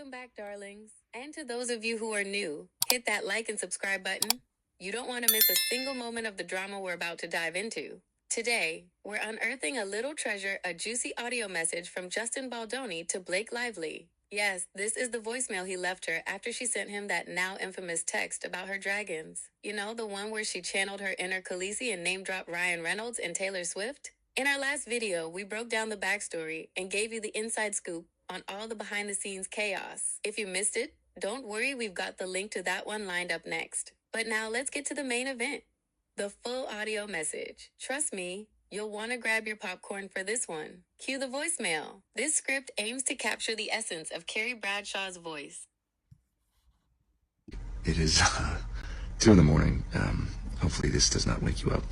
Welcome back, darlings. And to those of you who are new, hit that like and subscribe button. You don't want to miss a single moment of the drama we're about to dive into. Today, we're unearthing a little treasure, a juicy audio message from Justin Baldoni to Blake Lively. Yes, this is the voicemail he left her after she sent him that now infamous text about her dragons. You know, the one where she channeled her inner Khaleesi and name-dropped Ryan Reynolds and Taylor Swift? In our last video, we broke down the backstory and gave you the inside scoop on all the behind-the-scenes chaos. If you missed it, don't worry, we've got the link to that one lined up next. But now let's get to the main event, the full audio message. Trust me, you'll want to grab your popcorn for this one. Cue the voicemail. This script aims to capture the essence of Carrie Bradshaw's voice. It is 2 in the morning. Hopefully this does not wake you up.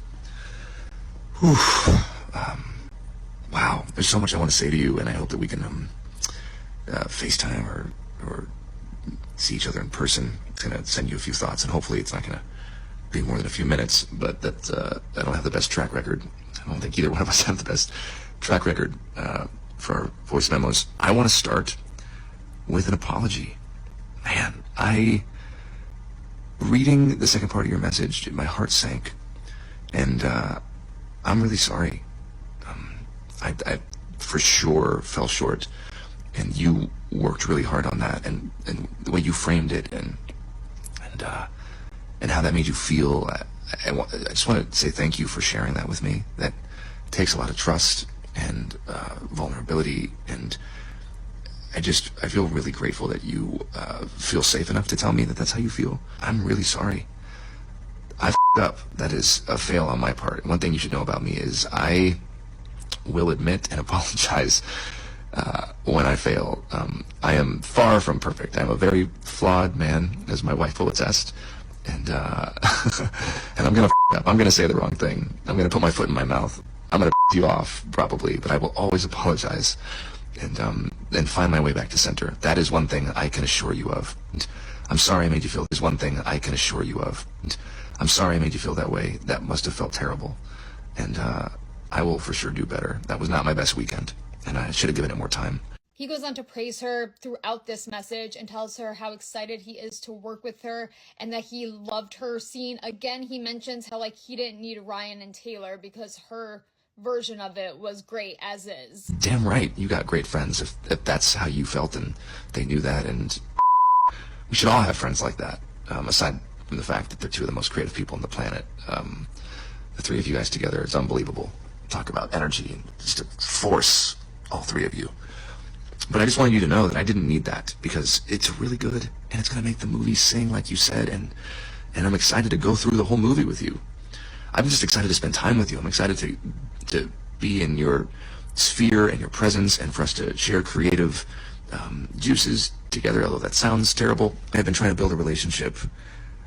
Whew. Wow, there's so much I want to say to you, and I hope that we can FaceTime or see each other in person. I'm going to send you a few thoughts, and hopefully it's not going to be more than a few minutes, but that I don't have the best track record. I don't think either one of us have the best track record for our voice memos. I want to start with an apology. Man, reading the second part of your message, my heart sank, and I'm really sorry. I for sure fell short, and you worked really hard on that, and the way you framed it, and how that made you feel. I just want to say thank you for sharing that with me. That takes a lot of trust and vulnerability, and I feel really grateful that you feel safe enough to tell me that that's how you feel. I'm really sorry. I f***ed up. That is a fail on my part. One thing you should know about me is I will admit and apologize when I fail. I am far from perfect. I'm a very flawed man, as my wife will attest, and and I'm gonna f*** up. I'm gonna say the wrong thing. I'm gonna put my foot in my mouth. I'm gonna piss you off probably, but I will always apologize and find my way back to center. That is one thing I can assure you of. I'm sorry I made you feel. There's one thing I can assure you of. I'm sorry I made you feel that way. That must have felt terrible, and I will for sure do better. That was not my best weekend, and I should have given it more time. He goes on to praise her throughout this message and tells her how excited he is to work with her and that he loved her scene. Again, he mentions how he didn't need Ryan and Taylor because her version of it was great as is. Damn right, you got great friends if that's how you felt and they knew that, and we should all have friends like that, aside from the fact that they're two of the most creative people on the planet. The three of you guys together, it's unbelievable. Talk about energy and just a force, all three of you. But I just wanted you to know that I didn't need that, because it's really good and it's going to make the movie sing like you said, and I'm excited to go through the whole movie with you. I'm just excited to spend time with you. I'm excited to be in your sphere and your presence, and for us to share creative juices together, although that sounds terrible. I've been trying to build a relationship,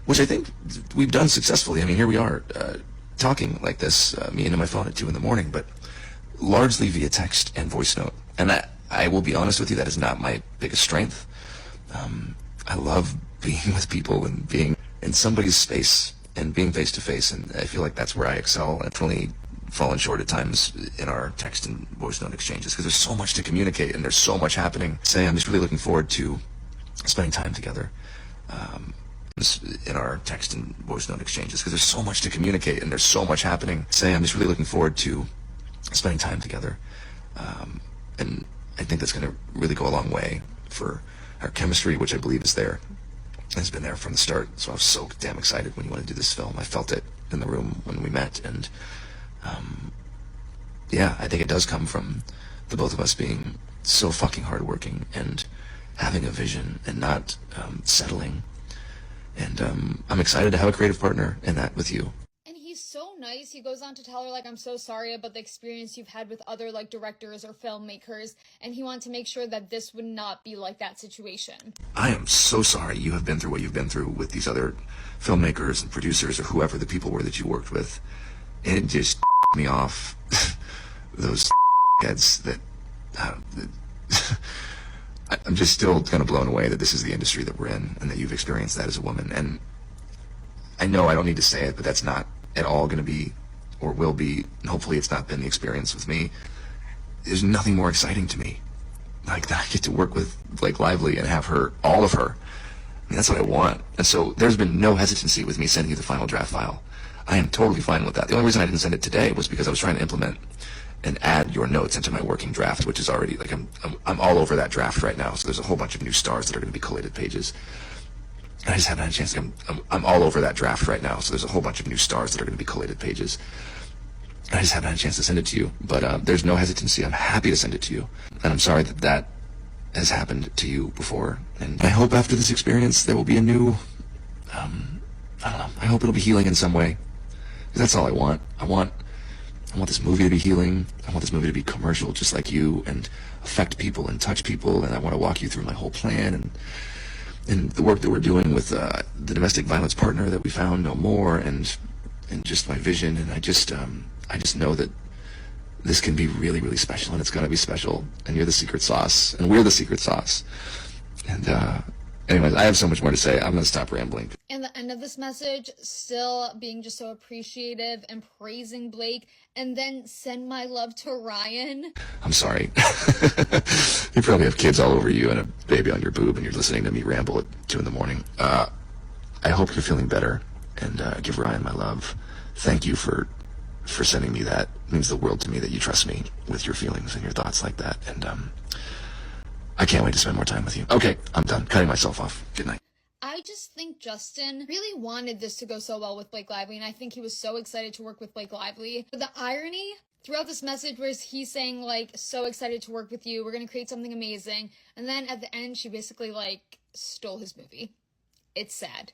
which I think we've done successfully. I mean, here we are talking like this, me into my phone at 2 in the morning, but largely via text and voice note. And that, I will be honest with you, that is not my biggest strength. I love being with people and being in somebody's space and being face to face, and I feel like that's where I excel. I've definitely fallen short at times in our text and voice note exchanges because there's so much to communicate and there's so much happening. I'm just really looking forward to spending time together in our text and voice note exchanges because there's so much to communicate and there's so much happening. I'm just really looking forward to spending time together, and I think that's going to really go a long way for our chemistry, which I believe is there. It's been there from the start, so I was so damn excited when you wanted to do this film. I felt it in the room when we met, and yeah, I think it does come from the both of us being so fucking hardworking and having a vision and not settling. And I'm excited to have a creative partner in that with you. And he's so nice. He goes on to tell her, I'm so sorry about the experience you've had with other, directors or filmmakers, and he wanted to make sure that this would not be like that situation. I am so sorry you have been through what you've been through with these other filmmakers and producers or whoever the people were that you worked with. It just me off. Those heads that I'm just still kind of blown away that this is the industry that we're in and that you've experienced that as a woman. And I know I don't need to say it, but that's not at all going to be or will be, and hopefully it's not been the experience with me. There's nothing more exciting to me like that I get to work with Blake Lively and have her, all of her. I mean, that's what I want. And so there's been no hesitancy with me sending you the final draft file. I am totally fine with that. The only reason I didn't send it today was because I was trying to implement and add your notes into my working draft, which is already, like, I'm all over that draft right now. So there's a whole bunch of new stars that are going to be collated pages. And I just haven't had a chance to, I'm all over that draft right now. So there's a whole bunch of new stars that are going to be collated pages. And I just haven't had a chance to send it to you. But there's no hesitancy. I'm happy to send it to you. And I'm sorry that that has happened to you before. And I hope after this experience there will be a new, I don't know, I hope it'll be healing in some way. Because that's all I want. I want this movie to be healing. I want this movie to be commercial, just like you, and affect people and touch people. And I want to walk you through my whole plan and the work that we're doing with the domestic violence partner that we found no more, and just my vision. And I just know that this can be really, really special, and it's going to be special. And you're the secret sauce, and we're the secret sauce. And anyways, I have so much more to say. I'm going to stop rambling. And the end of this message, still being just so appreciative and praising Blake, and then send my love to Ryan. I'm sorry. You probably have kids all over you and a baby on your boob, and you're listening to me ramble at 2 a.m. I hope you're feeling better, and give Ryan my love. Thank you for sending me that. It means the world to me that you trust me with your feelings and your thoughts like that. And I can't wait to spend more time with you. Okay, I'm done. Cutting myself off. Good night. I just think Justin really wanted this to go so well with Blake Lively, and I think he was so excited to work with Blake Lively. But the irony throughout this message was he's saying, like, so excited to work with you, we're gonna create something amazing, and then at the end she basically, like, stole his movie. It's sad.